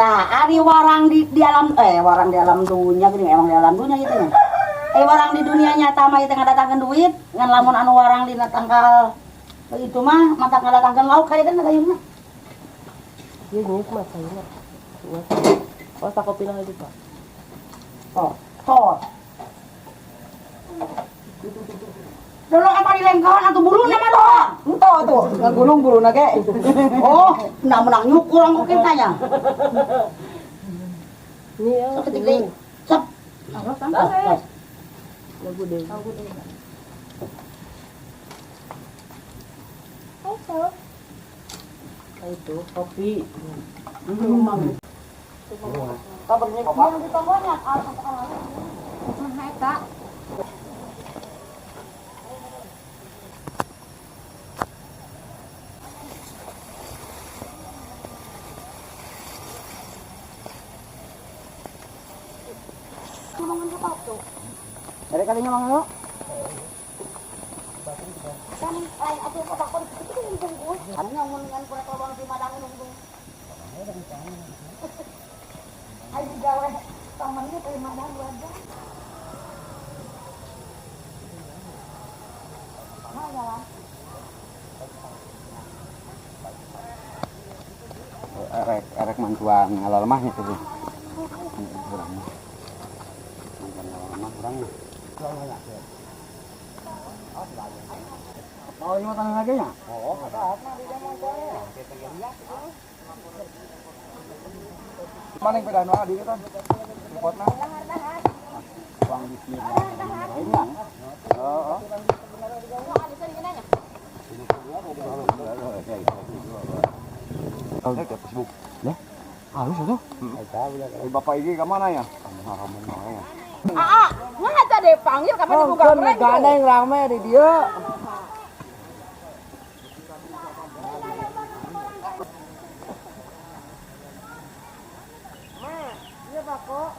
Nah, ari warang di alam warang di alam dunia gini emang di alam dunia gitu nya. Warang di dunia nyata mah teu ngadatangkeun duit, ngan lamun anu warang dina tangkal itu mah mata ngadatangkeun lauk kaya teh gayungna. Ieu nyuk mah sayuna. Oh, sakopi na itu, Pak. Oh, tos. Dulu apa di lengkawan atau bulu nama doang? Entah tuh, ngagulung bulu nage. Oh, nak menang nyuk kurang kok tanya. Ini ya. Seketik cep. Apa kan? Lagu deh. Itu kopi. Kabarnya yang ditambahnya heka. Dari kalinya mang lo. Kan lain atuh kotak-kotak itu yang tunggu. Anu mun ngan kurang lobang di madang nunggu. Ai digawe tamannya ke madang aja. Mana lah? Erek mantuan ngalal mah itu tuh. Kurang. Oh, ini matang lagi ya? Oh, ada di zaman saya. Mana yang pedah noa di kita? Repotna. Uang di sini. Ini ya? Oh. Oh, ke Facebook. Ya? Halus itu? Bapak ini ke mana ya? Ngata deh panggil kapan dibuka brand. Gak ada yang rame di dia. Iya Pak kok.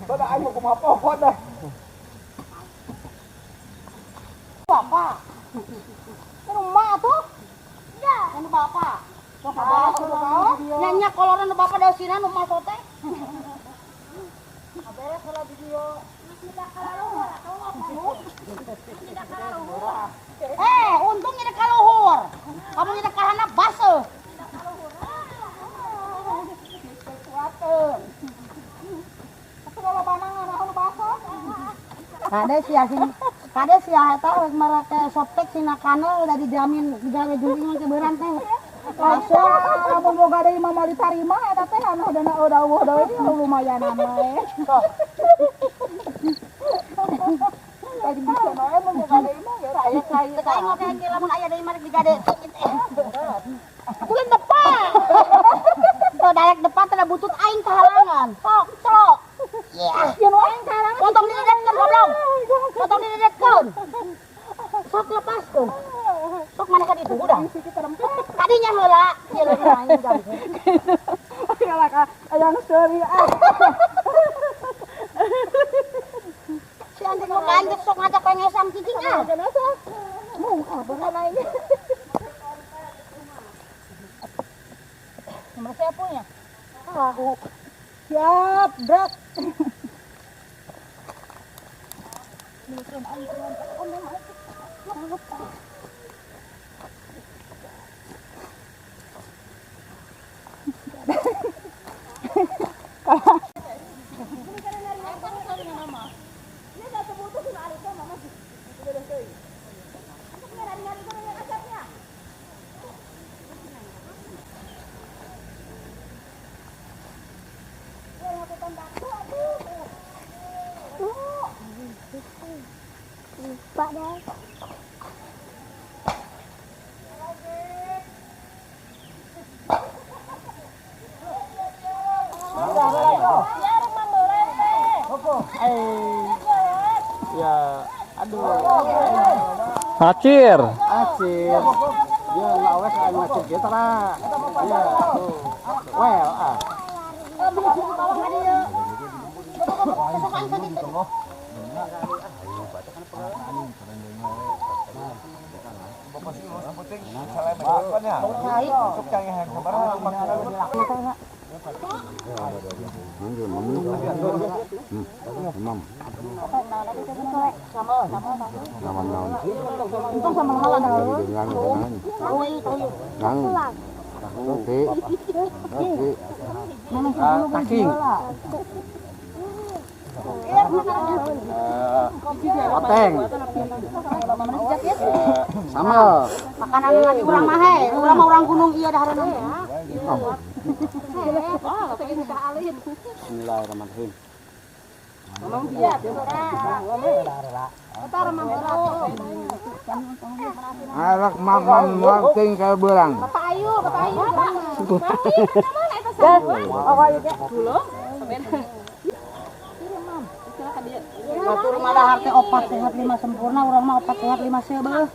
Pada ayo mau kumaha dah. Bapak. Rumah tuh. Ya, anu bapak. Sok nyanyi koloran bapak da sina nu mah teh. Beres heula video. Tidak kaluhur atuh tidak kaluhur. Untung tidak kaluhur. Kamu tidak kahanap baseuh. Tidak kaluhur. Kuateun. Kade sia eta we marake softtek sina kanal udah dijamin digawe juling ke beuran teh. Langsung lamun boga deui mah ditarima eta teh anu dana eueuh deui lumayan we. Lagi bisa nae mun boga deui mah ya aya kai. Kai ngoke ge lamun aya deui mah digade. Bulan depan. Tuh dayak depan teh butut aing kahalangan. Sok, celok. Ya. Yang aing kahalangan. Potong didedetkeun goblok. Potong didedetkeun. Sok lepaskeun. Sok mana ka ditu udah. Kadinya heula, ieu leuwih aing kan. Ayolah ka aya nu seuri ah. Si anjing nu kanjek sok ngajak pengesam cicing ah. Mung beungan aing. Nomor siapa ya? Tahu. Siap, brak. Pak dah. Acir. Acir. Dia lawas ang acir kita lah. Ya, tuh. Well, oteng. Sama. Makanan lagi urang mah he, urang mah urang gunung ieu dah hareureun. Bismillahirrahmanirrahim. Arak mamam marting ka beurang. Bapak Ayu. Batur mah dahar teh 4 sehat 5 sempurna, urang mah 4 sehat 5 seubeuh.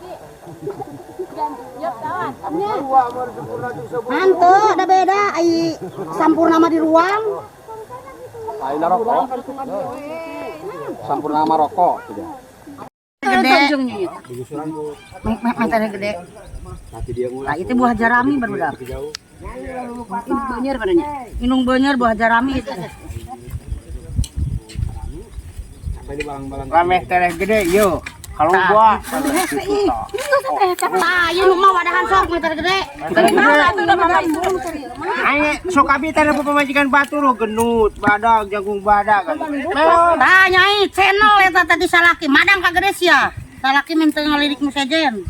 Hanteu da beda ai sampurna mah di ruang. Aina rokok. Sampurna mah rokok. Gede. Menteri gede. Nah, itu buah jarami barudak. Ini beunyeur badannya. Minum beunyeur buah jarami itu. Rameh tereh gede yo. Kalau gua Nah, ieu mah wadahan sok meter gede. aye sok abi teh pemajikan batur genut, badag, jagung badag. Tah nyai channel eta tadi salaki madang ka gede sia. Salaki minta ngalirik mu sejen.